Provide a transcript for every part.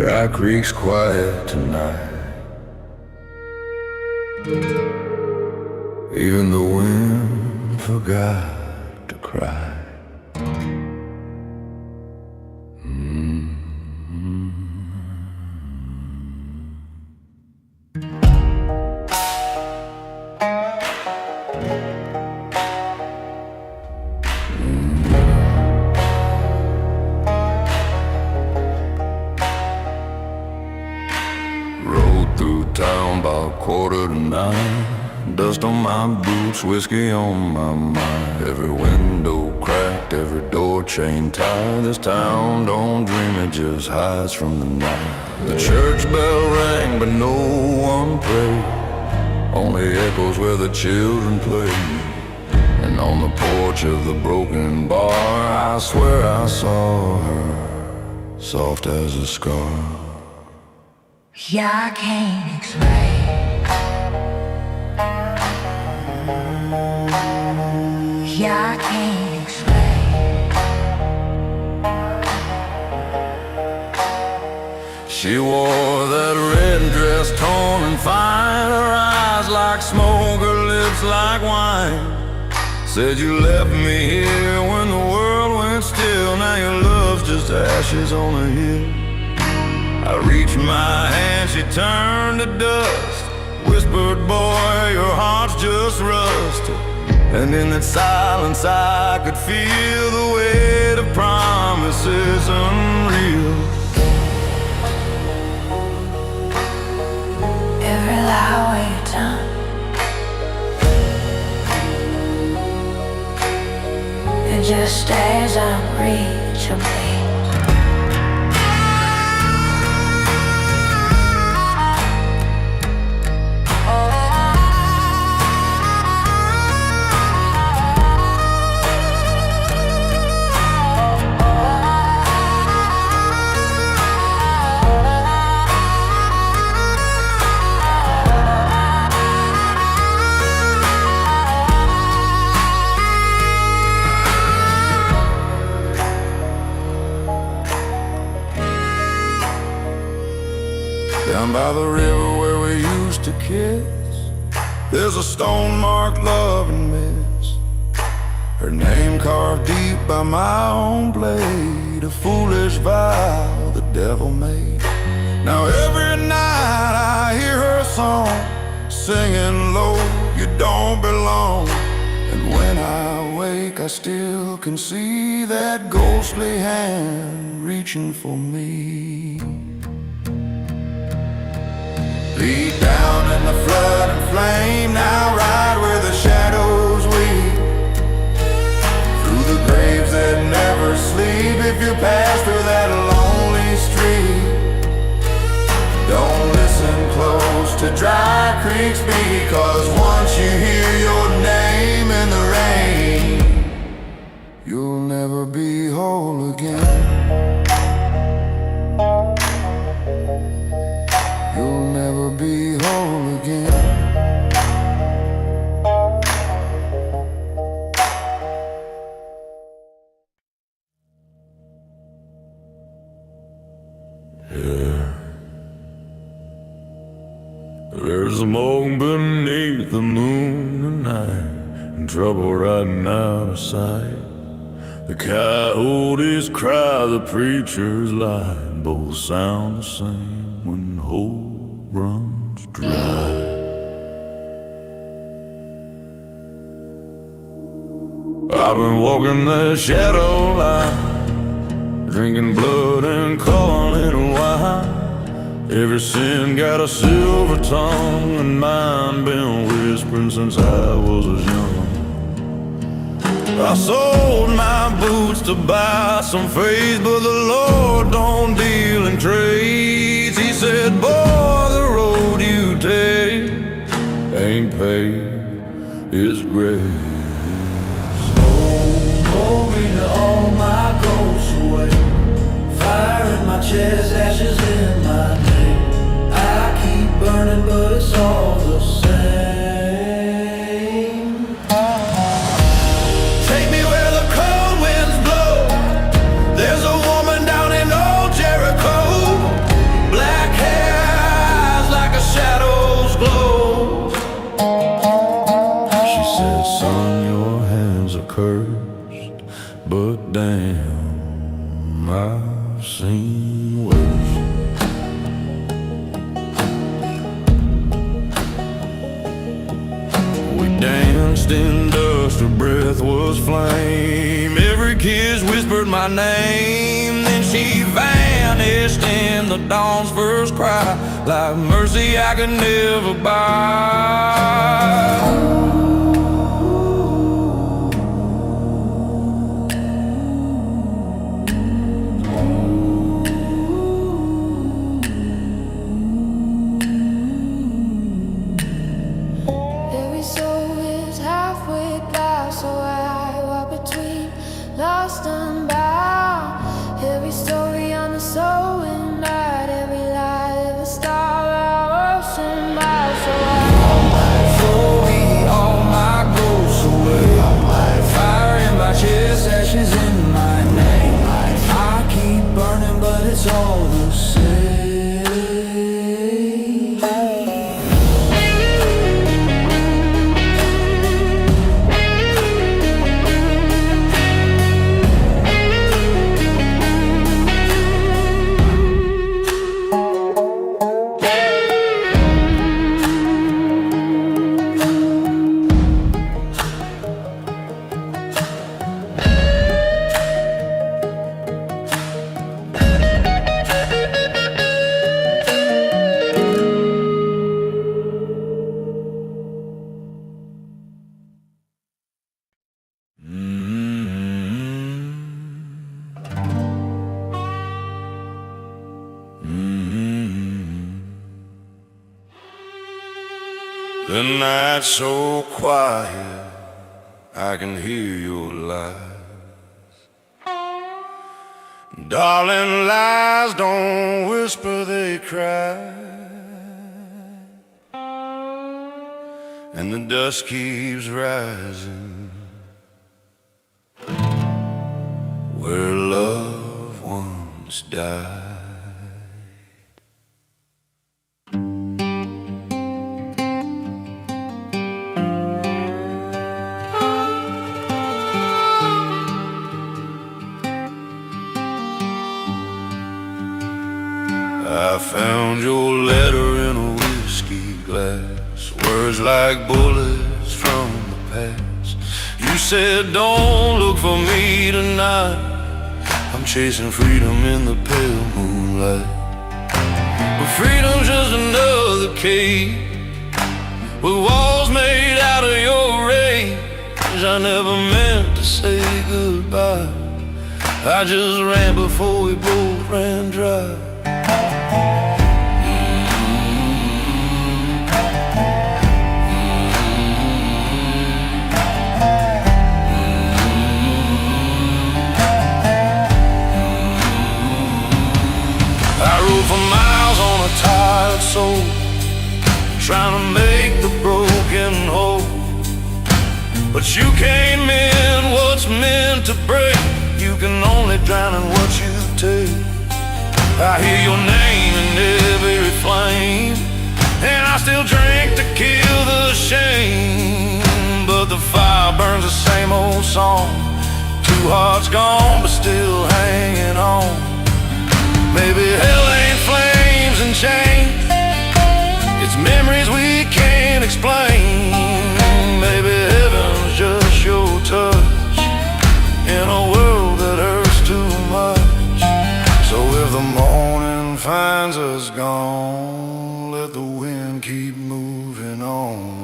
Dry Creek's quiet tonight. Even the wind forgot to cry. Town about 8:45. Dust on my boots, whiskey on my mind. Every window cracked, every door chain tied. This town don't dream, it just hides from the night. The church bell rang, but no one prayed. Only echoes where the children play. And on the porch of the broken bar, I swear I saw her, soft as a scar. Yeah, I can't explain. Yeah, I can't explain. She wore that red dress, torn and fine. Her eyes like smoke, her lips like wine. Said you left me here when the world went still. Now your love's just ashes on a hill. I reached my hand, she turned to dust. Whispered, boy, your heart's just rust. And in that silence I could feel the weight of promises unreal. Every lie we've done, it just stays unreachable. Down by the river where we used to kiss, there's a stone-marked love and miss. Her name carved deep by my own blade, a foolish vow the devil made. Now every night I hear her song, singing low, you don't belong. And when I wake I still can see that ghostly hand reaching for me. Lead down in the flood and flame, now ride where the shadows weep. Through the graves that never sleep, if you pass through that lonely street. Don't listen close to Dry Creek's beat, 'cause once you hear your name in the rain, you'll never be whole again. You'll never be whole again. Yeah. There's smoke beneath the moon tonight, and trouble riding out of sight. The coyotes cry, the preachers lie, both sound the same when hope runs dry. I've been walking that shadow line, drinking blood and calling it wine. Every sin got a silver tongue, and mine been whispering since I was young. I sold my boots to buy some faith, but the Lord don't deal in trades. He said, boy, the road you take ain't paved, it's grace. Hold me to all my ghosts away. Fire in my chest, ashes in my name. I keep burning, but it's all the same. Take me where the cold winds blow. There's a woman down in old Jericho. son, your hands are cursed, but damn, I've seen worse. We danced in dust, her breath was flame. Every kiss whispered my name. Then she vanished in the dawn's first cry, like mercy I could never buy. Lost and bound, every story on the soul and night, every light, every star I ocean by. So Throw me all my ghosts away. Fire in my chest, ashes in my name. I keep burning, but it's all the same. The night's so quiet, I can hear your lies. Darling, lies don't whisper, they cry. And the dust keeps rising where loved ones die. I found your letter in a whiskey glass, words like bullets from the past. You said, don't look for me tonight, I'm chasing freedom in the pale moonlight. But freedom's just another cage with walls made out of your rage. I never meant to say goodbye, I just ran before we both ran dry. For miles on a tired soul, trying to make the broken whole. But you can't mend what's meant to break, you can only drown in what you take. I hear your name in every flame, and I still drink to kill the shame. But the fire burns the same old song, two hearts gone but still hanging on. Maybe hell ain't flames and chains, it's memories we can't explain. Maybe heaven's just your touch in a world that hurts too much. So if the morning finds us gone, let the wind keep moving on.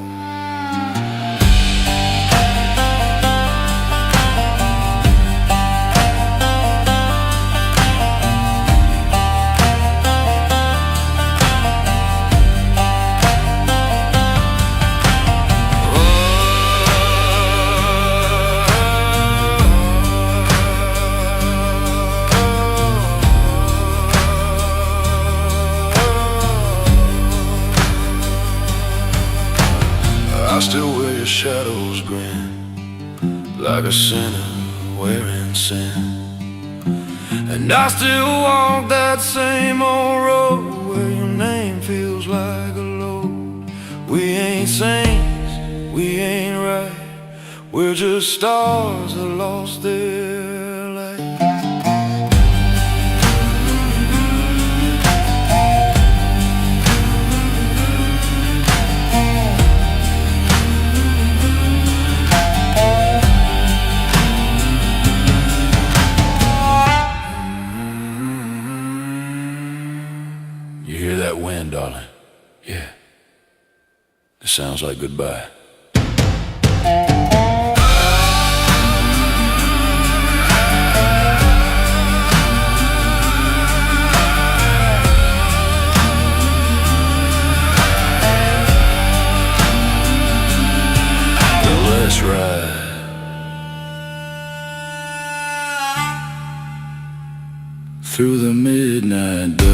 I still wear your shadow's grin, like a sinner wearing sin. And I still walk that same old road where your name feels like a load. We ain't saints, we ain't right, We're just stars that lost their light. You hear that wind, darling? Yeah. It sounds like goodbye. Let's ride through the midnight dusk.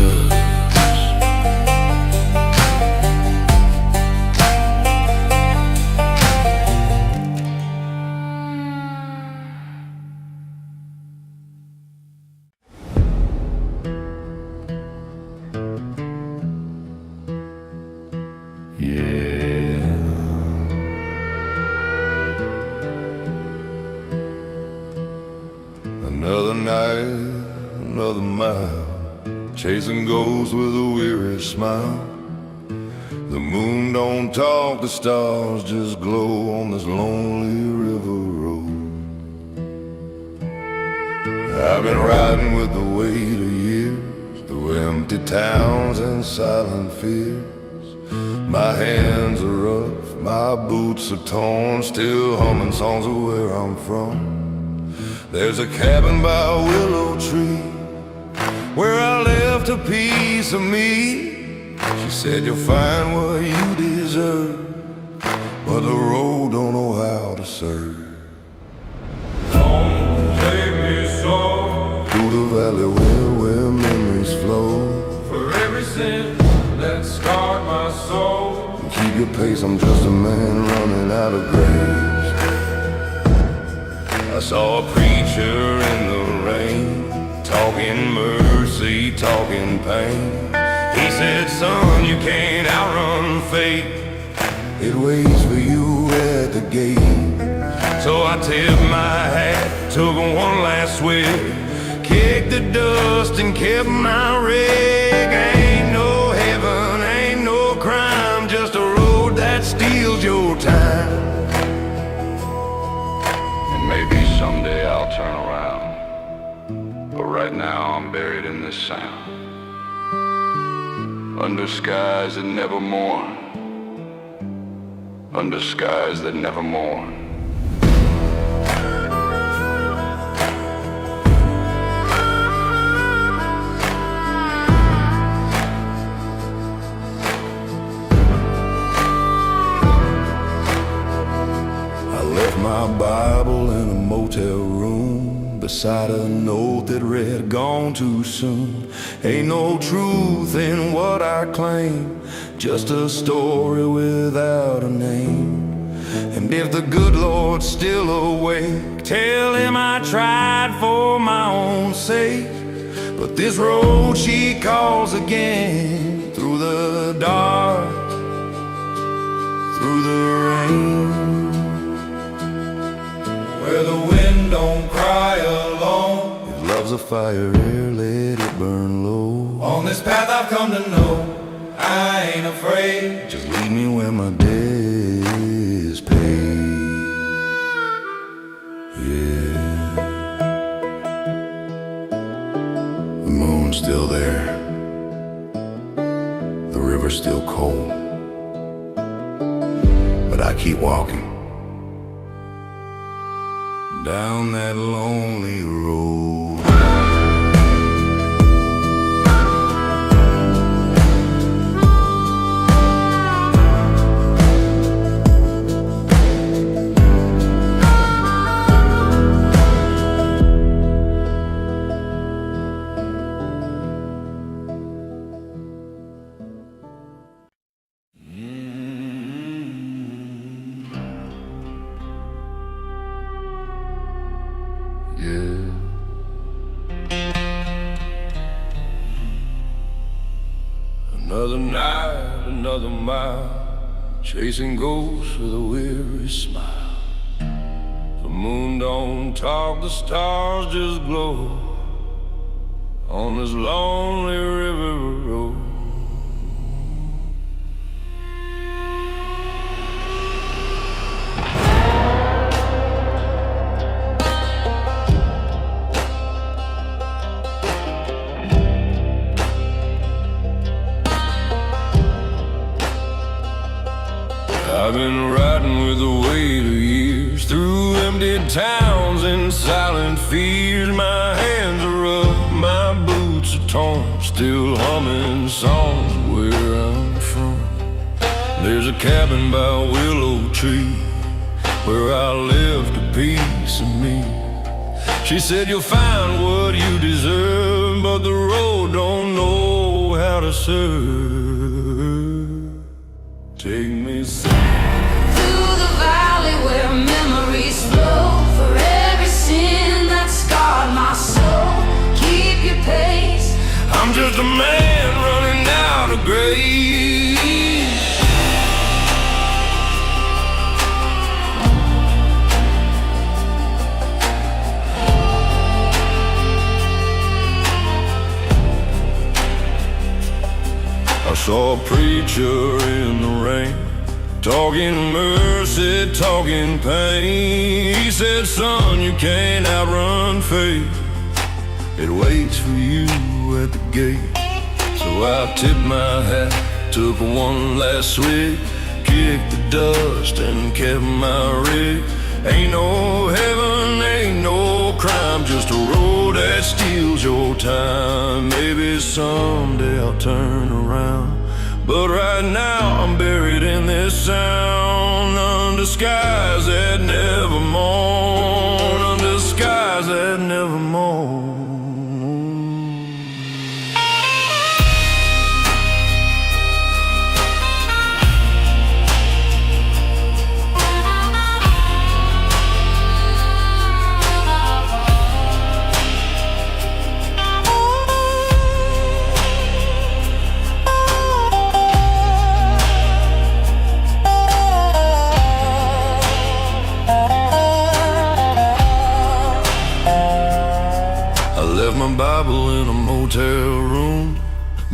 Another night, another mile, chasing ghosts with a weary smile. The moon don't talk, the stars just glow on this lonely river road. I've been riding with the weight of years, through empty towns and silent fears. My hands are rough, my boots are torn, still humming songs of where I'm from. There's a cabin by a willow tree where I left a piece of me. She said you'll find what you deserve, but the road don't know how to serve. Don't take me so through the valley where memories flow. For every sin that scarred my soul, keep your pace, I'm just a man running out of grace. I saw a preacher in the rain, talking mercy, talking pain. He said, son, you can't outrun fate, it waits for you at the gate. So I tipped my hat, took one last swig, kicked the dust and kept my rig. Ain't no heaven, ain't no crime, just a road that steals your time. Maybe someday I'll turn around, but right now I'm buried in this sound. Under skies that never mourn, under skies that never mourn. My Bible in a motel room, beside a note that read, gone too soon. Ain't no truth in what I claim, just a story without a name. And if the good Lord's still awake, tell him I tried for my own sake. But this road she calls again, through the dark, through the rain, where the wind don't cry alone. It loves a fire, let it burn low. On this path I've come to know, I ain't afraid. Just lead me where my debt is paid. Yeah. The moon's still there, the river's still cold, but I keep walking down that lonely road. Another night, another mile, chasing ghosts with a weary smile. don't talk, the stars just glow on this lonely river road. I've been riding with the weight of years through empty towns and silent fears. My hands are rough, my boots are torn, still humming songs where I'm from. There's a cabin by a willow tree where I left a piece of me. She said you'll find what you deserve, but the road don't know how to serve. Take me through the valley where memories flow, for every sin that scarred my soul. Keep your pace, I'm just a man running out of grace. I saw a preacher in the rain, talking mercy, talking pain. He said, son, you can't outrun fate, it waits for you at the gate. So I tipped my hat, took one last swig, kicked the dust and kept my rig. Ain't no heaven, ain't no crime, just a road that steals your time. Maybe someday I'll turn around, but right now I'm buried in this sound, under skies that never mourn, under skies that never mourn. My Bible in a motel room,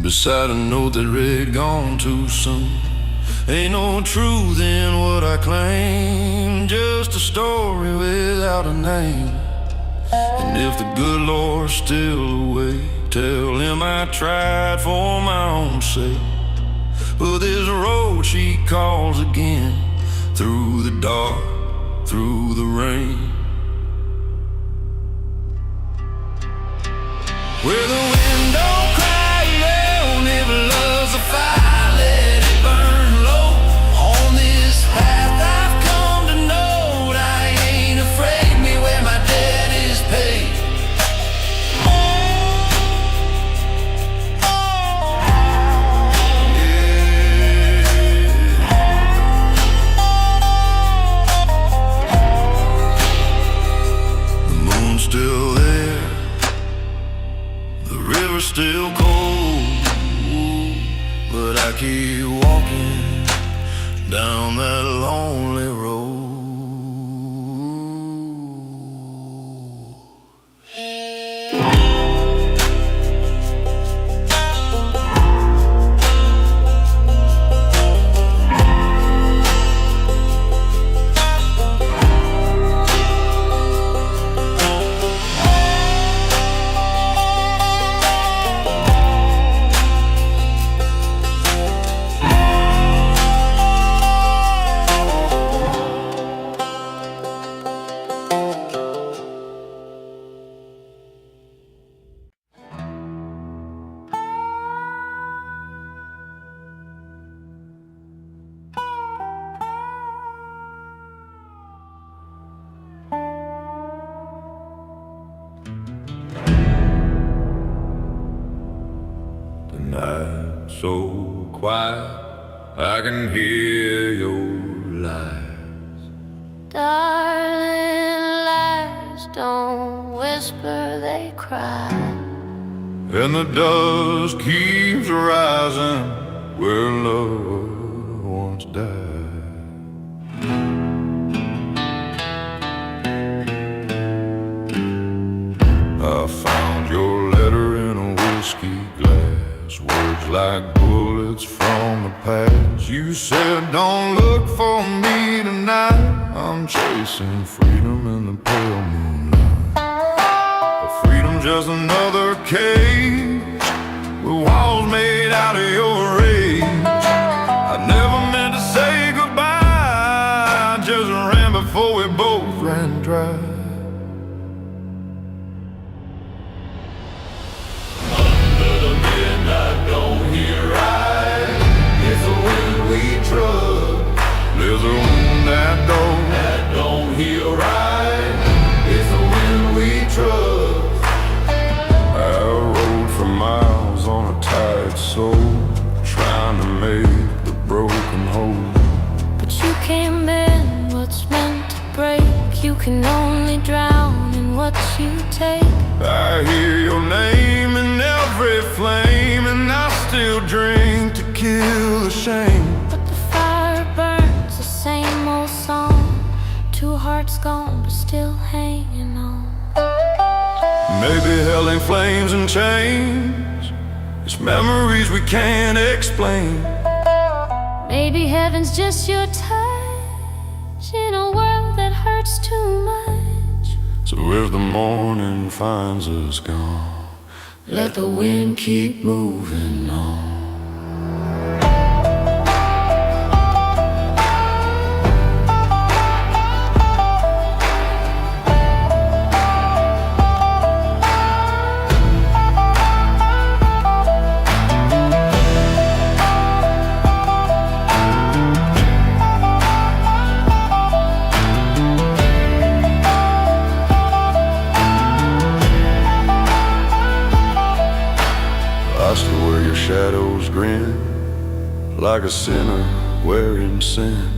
beside a note that read gone too soon. Ain't no truth in what I claim, just a story without a name. And if the good Lord's still awake, tell him I tried for my own sake. But this road she calls again, through the dark, through the rain. Where the wind don't cry down, if love's a fire, let it burn low. On this path I've come to know, I ain't afraid, me where my debt is paid. Yeah. The moon's still there, the river's still cold, but I keep walking down that lonely road. Night so quiet, I can hear your lies. darling. Lies don't whisper, they cry. And the dust keeps rising where love once died. I'm chasing freedom in the pale moonlight. But freedom's just another cage with walls made out of your rage. I never meant to say goodbye, I just ran before we both ran dry. Under the midnight, don't hear right. It's the wind we trust. There's a wind that don't hear right. It's the wind we trust. I rode for miles on a tired soul, trying to make the broken whole. But you can't mend what's meant to break. You can only drown in what you take. I hear your name in every flame, and I still drink to kill the shame. But the fire burns the same old song. Two hearts gone, but still hanging on. Maybe hell ain't flames and chains, it's memories we can't explain. Maybe heaven's just your touch in a world that hurts too much. So if the morning finds us gone, let the wind keep moving on. I still wear your shadows grin, like a sinner wearing sin.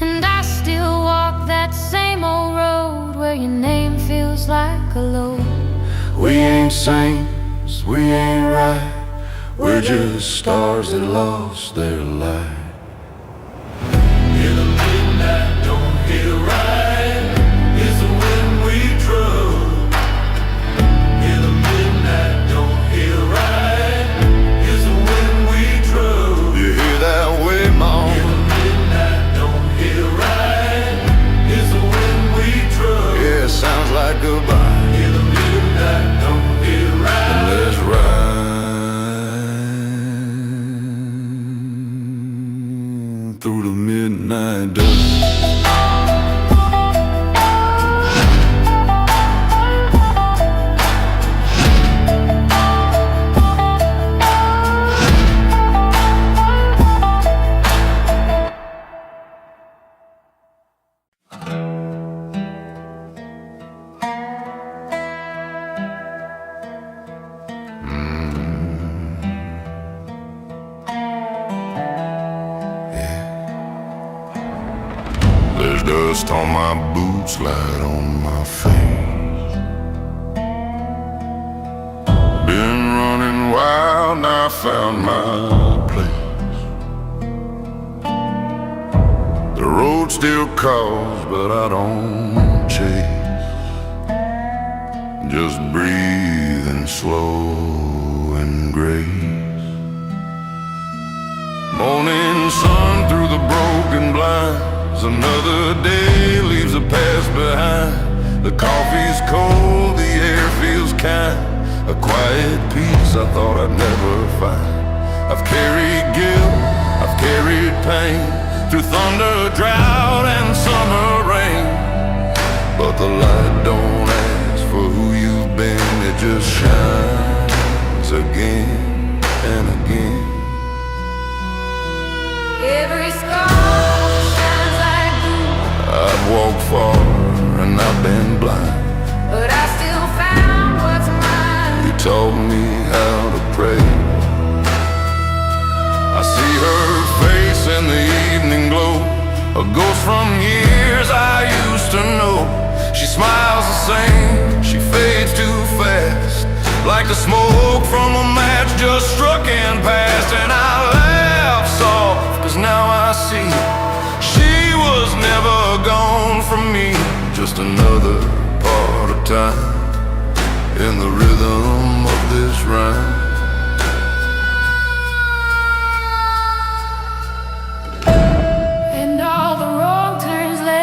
And I still walk that same old road where your name feels like a load. We ain't saints, we ain't right, we're just stars that lost their light. In the midnight, don't hit a right, it's the wind we trust. In the midnight, don't hit a right, it's the wind we trust. You hear that way, Mom? In the midnight, don't hit a right, it's the wind we trust. Yeah, it sounds like goodbye. In the midnight, don't hit a right, and let's ride through the midnight dust. There's dust on my boots, light on my face. Been running wild, now I found my place. The road still calls, but I don't chase. Just breathing slow and grace. Morning sun through the broken blinds. Another day leaves a past behind. The coffee's cold, the air feels kind. A quiet peace I thought I'd never find. I've carried guilt, I've carried pain, through thunder, drought, and summer rain. But the light don't ask for who you've been, it just shines again and again. Every scar shines like gold, I've walked far and I've been blind. but I still found what's mine. You taught me how to pray. I see her face in the evening glow, a ghost from years I used to know. She smiles the same, she fades too fast, like the smoke from a match just struck and passed. And I laugh soft, 'cause now I see she was never gone from me. Just another part of time in the rhythm of this rhyme. And all the wrong turns led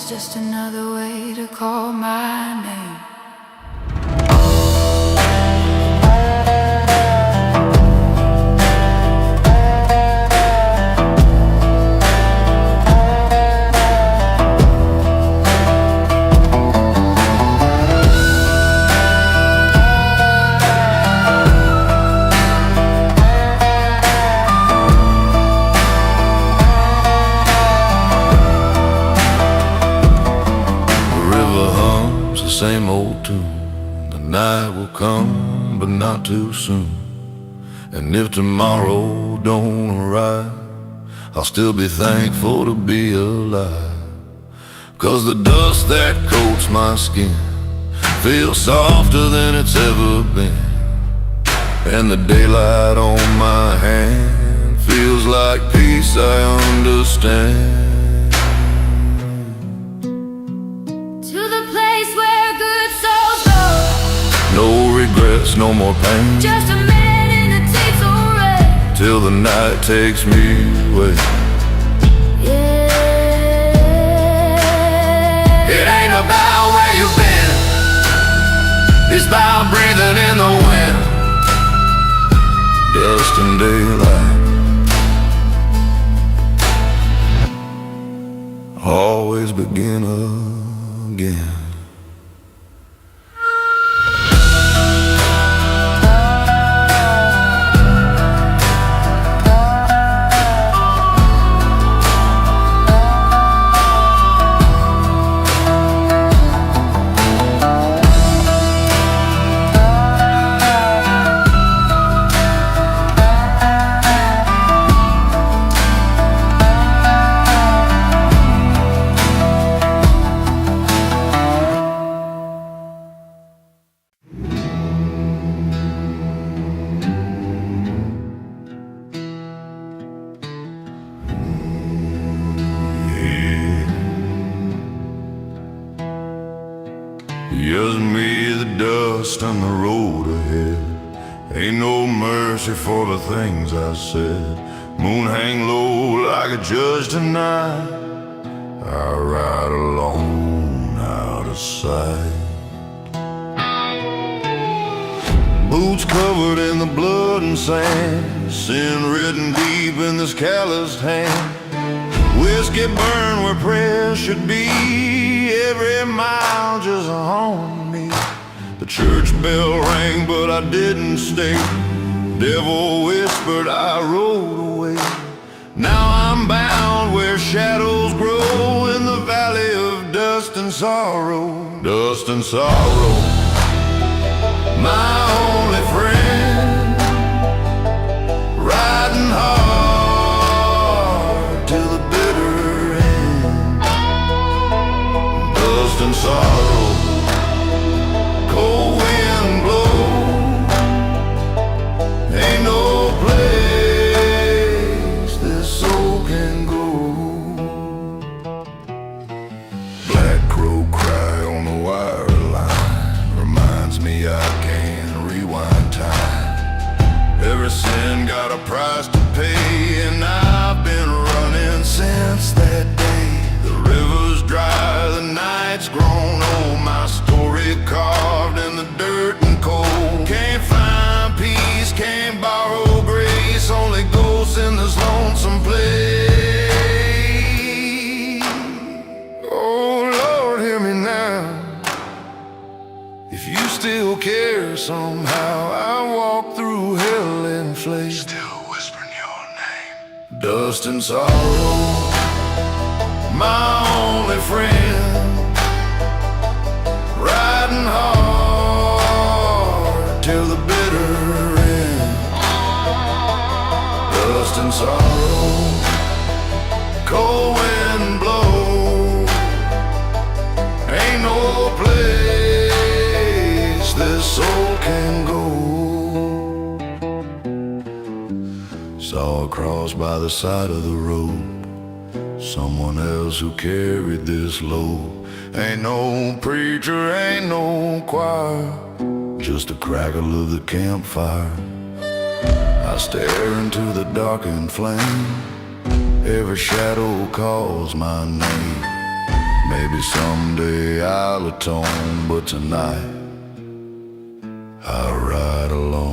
is just another way to call my name. Same old tune. The night will come, but not too soon. And if tomorrow don't arrive, I'll still be thankful to be alive. 'Cause the dust that coats my skin feels softer than it's ever been. And the daylight on my hand feels like peace I understand. No regrets, no more pain. Just a man in a tinsel rain. Till the night takes me away. Yeah. It ain't about where you've been, it's about breathing in the wind. Dust and daylight, always begin again. Just me, the dust on the road ahead. Ain't no mercy for the things I said. Moon hang low like a judge tonight. I ride alone out of sight. Boots covered in the blood and sand, sin written deep in this calloused hand. Whiskey burn where prayer should be. Every mile just haunting me. The church bell rang but I didn't stay. Devil whispered, I rode away. Now I'm bound where shadows grow, in the valley of dust and sorrow. Dust and sorrow, my only friend. Riding hard till the bitter end. Dust and sorrow, cold wind blow. Ain't no place this soul can go. Black crow cry on the wire line reminds me I can't rewind time. Every sin got a price to pay, and I've been running since that day. The river's dry, the night's grown old, my story carved in the dirt and cold. Can't find peace, can't borrow grace, only ghosts in this lonesome place. Oh Lord, hear me now. If you still care somehow, I walk through hell and flames, still whispering your name. Dust and sorrow, my only friend. Riding hard till the bitter end. Dust and sorrow, cold wind blow. Ain't no place this soul can go. Saw a cross by the side of the road, someone else who carried this load. Ain't no preacher, ain't no choir, just a crackle of the campfire. I stare into the darkened flame, every shadow calls my name. Maybe someday I'll atone, but tonight I'll ride alone.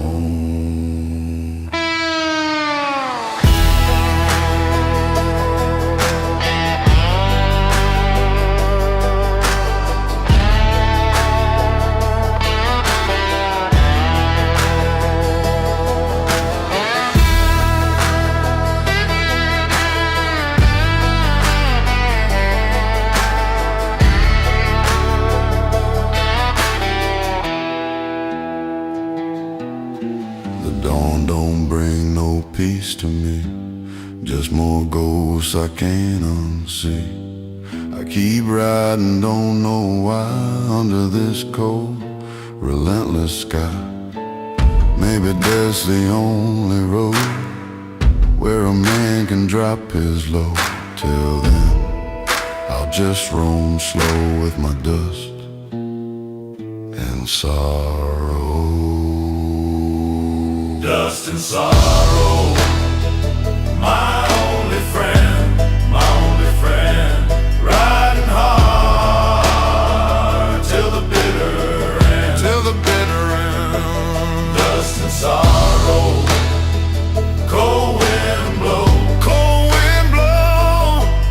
Peace to me, just more ghosts I can't unsee. I keep riding, don't know why, under this cold, relentless sky. Maybe that's the only road where a man can drop his load. Till then, I'll just roam slow with my dust and sorrow. Dust and sorrow, my only friend, riding hard till the bitter end, Dust and sorrow, cold wind blow,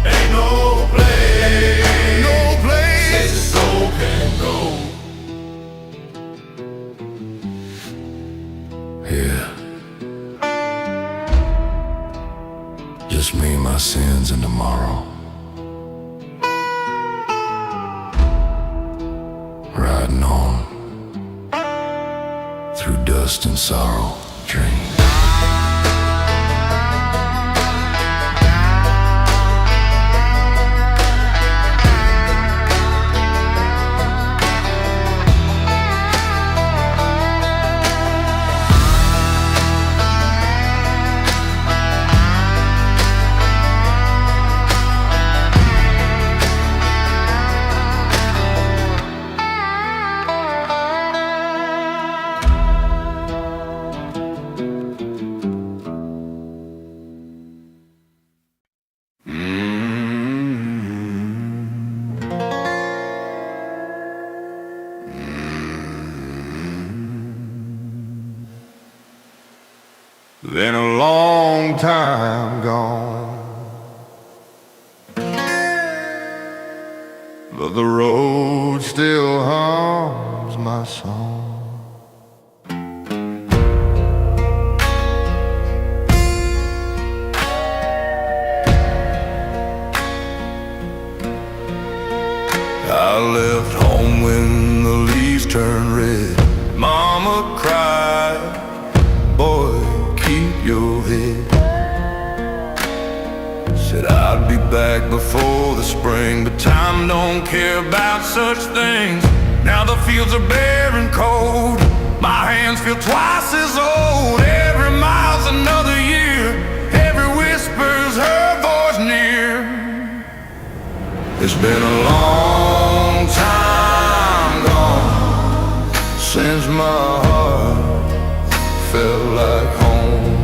ain't no place, this soul can go. Yeah, just me, my sins, and tomorrow. Riding on through dust and sorrow, dreams. Been a long time gone, but the road still hums my song. I left home when the leaves turned red. Mama cried, boy, keep your head. Said I'd be back before the spring, but time don't care about such things. Now the fields are bare and cold, my hands feel twice as old. Every mile's another year, every whisper's her voice near. It's been a long time gone since my heart felt like home.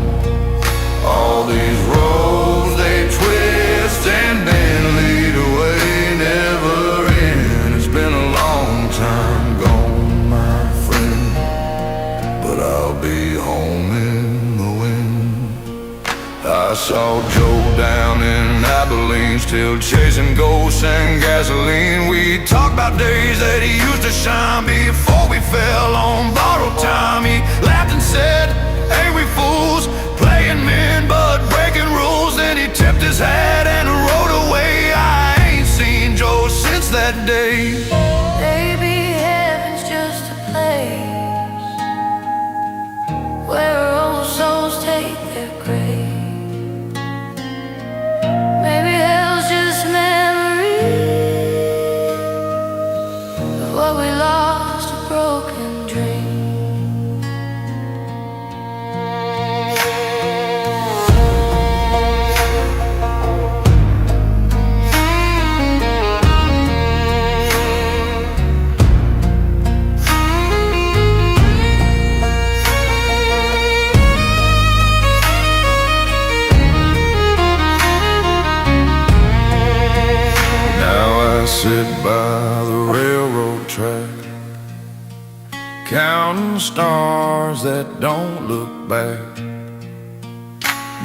All these roads, they twist and bend, lead away, never end. It's been a long time gone, my friend, but I'll be home in the wind. I saw Joe down in Abilene, still chasing ghosts and gasoline. We talked about days that he used to shine before we fell on borrowed time. He laughed and said, ain't we fools, playing men but breaking rules. Then he tipped his hat and rode away. I ain't seen Joe since that day. Maybe heaven's just a place where old souls take their grave. Maybe hell's just memories of what we lost, a broken dream. counting stars that don't look back.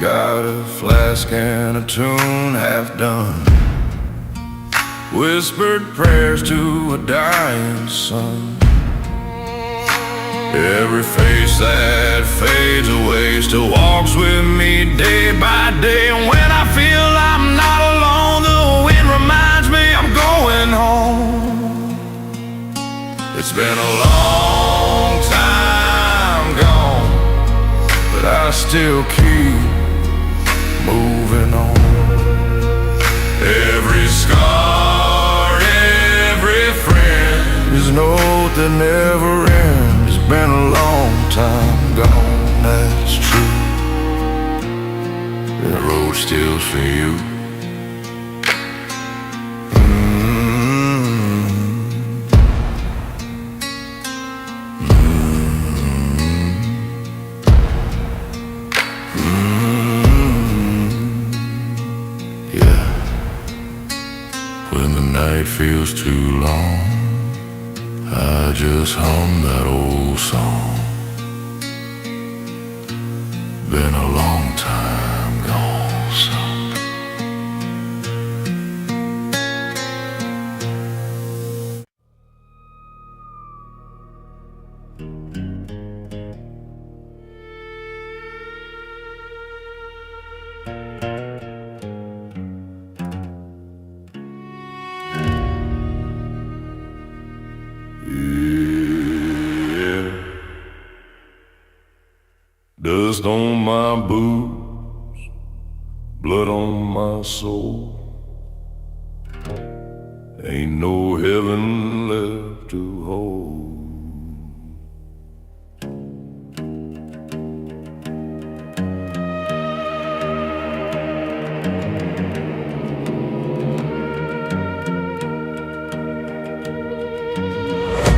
Got a flask and a tune half done. Whispered prayers to a dying sun. Every face that fades away still walks with me day by day. And when I feel I'm not alone, the wind reminds me I'm going home. It's been a long time gone, but I still keep moving on. Every scar, every friend is a note that never ends. It's been a long time gone, that's true. The road still's for you. When the night feels too long, I just hum that old song. Been a long time gone, son. Dust on my boots, blood on my soul. Ain't no heaven left to hold.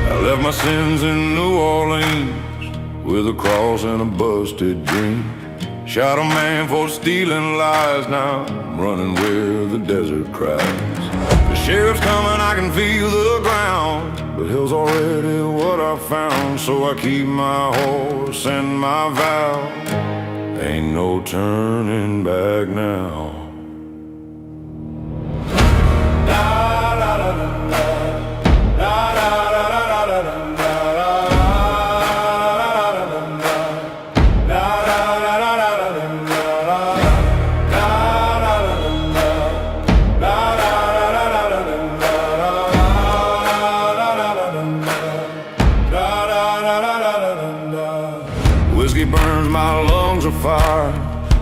I left my sins in New Orleans with a cross and a busted dream. Shot a man for stealing lies, now I'm running where the desert cries. The sheriff's coming, I can feel the ground, but hell's already what I found. So I keep my horse and my vow, ain't no turning back now. Whiskey burns my lungs of fire.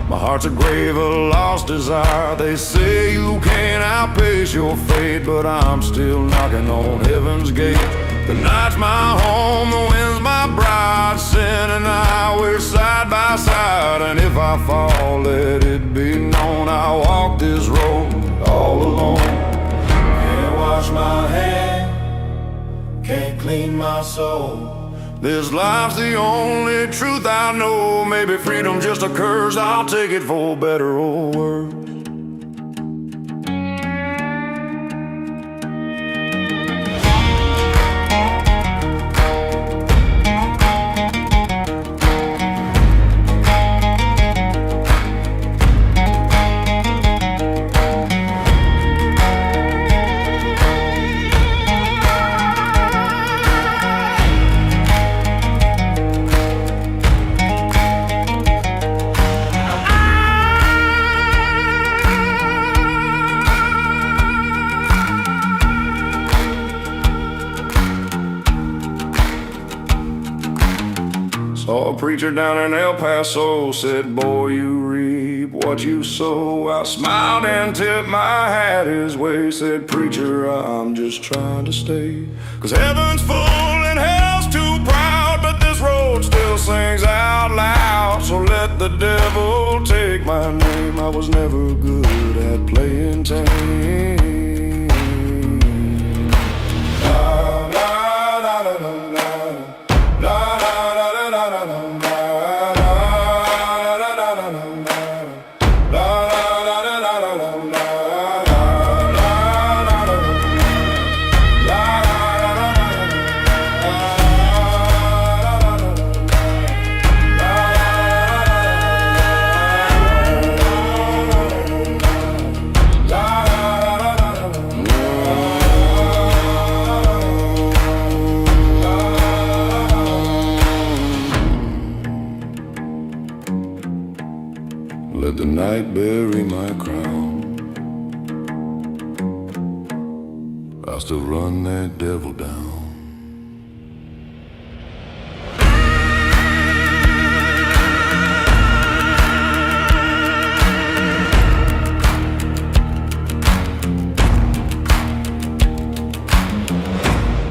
My heart's a grave of lost desire. They say you can't outpace your fate, but I'm still knocking on heaven's gate. The night's my home, the wind's my bride. Sin and I, we're side by side. And if I fall, let it be known I walk this road all alone. Can't wash my hand, can't clean my soul. This life's the only truth I know. Maybe freedom's just a curse, I'll take it for better or worse. Saw a preacher down in El Paso, said, boy, you reap what you sow. I smiled and tipped my hat his way, said, preacher, I'm just trying to stay. 'Cause heaven's full and hell's too proud, but this road still sings out loud. So let the devil take my name, I was never good at playing tame. let the night bury my crown. I'll still run that devil down.